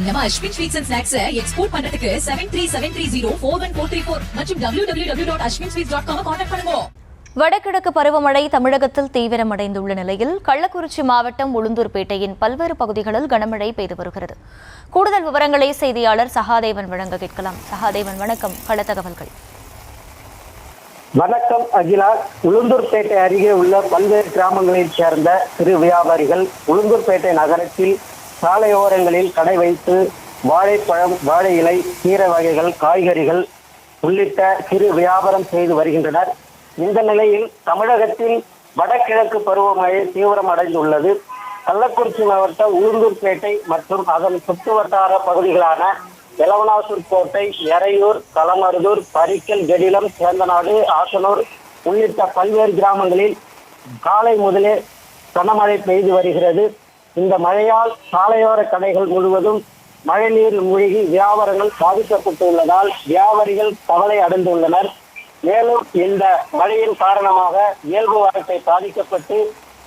நம்ம Ashwin sweets and snacks export பண்றதுக்கு 7373041434 மற்றும் www.ashwinsweets.com கான்டாக்ட் பண்ணுங்க. வடகிழக்கு பருவமழை தமிழகத்தில் தீவிரமடைந்துள்ள நிலையில் கள்ளக்குறிச்சி மாவட்டம் உளுந்தூர்பேட்டையின் பல்வேறு பகுதிகளில் கனமழை பெய்து வருகிறது. கூடுதல் விவரங்களை செய்தியாளர் சகாதேவன் வழங்க கேட்கலாம். சகாதேவன், வணக்கம். கள தகவல்கள். வணக்கம் அகிலா. உளுந்தூர்பேட்டை அருகே உள்ள பல்வேறு கிராமங்களைச் சேர்ந்த சிறு வியாபாரிகள் உளுந்தூர்பேட்டை நகரத்தில் சாலையோரங்களில் கடை வைத்து வாழைப்பழம், வாழை இலை, கீரை வகைகள், காய்கறிகள் உள்ளிட்ட சிறு வியாபாரம் செய்து வருகின்றனர். இந்த நிலையில் தமிழகத்தில் வடகிழக்கு பருவமழை தீவிரமடைந்துள்ளது. கள்ளக்குறிச்சி மாவட்டம் உளுந்தூர்பேட்டை மற்றும் அதன் சுற்றுவட்டார பகுதிகளான எலவனாசூர் கோட்டை, எறையூர், களமருதூர், பரிக்கல், கெடிலம், சேந்தநாடு, ஆசனூர் உள்ளிட்ட பல்வேறு கிராமங்களில் காலை முதலே கனமழை பெய்து வருகிறது. இந்த மழையால் சாலையோர கடைகள் முழுவதும் மழைநீர் மூழ்கி வியாபாரங்கள் பாதிக்கப்பட்டுள்ளதால் வியாபாரிகள் கவலை அடைந்துள்ளனர். மேலும் இந்த மழையின் காரணமாக இயல்பு வாழ்க்கை பாதிக்கப்பட்டு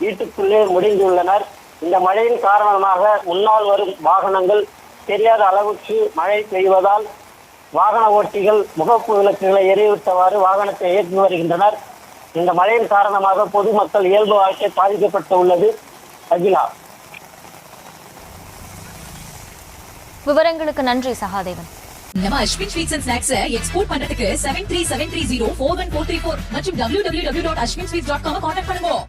வீட்டுக்குள்ளே முடிந்துள்ளனர். இந்த மழையின் காரணமாக முன்னால் வரும் வாகனங்கள் தெரியாத அளவுக்கு மழை பெய்வதால் வாகன ஓட்டிகள் முகப்பு விளக்குகளை எரிவிட்டவாறு வாகனத்தை இயக்கி வருகின்றனர். இந்த மழையின் காரணமாக பொதுமக்கள் இயல்பு வாழ்க்கை பாதிக்கப்பட்டு உள்ளது. அகிலா, விவரங்களுக்கு நன்றி சகாதேவன். நம்ம Ashwin sweets and snacks export பண்றதுக்கு 7373041434 மற்றும் www.ashwinsweets.com கான்டாக்ட் பண்ணுங்க.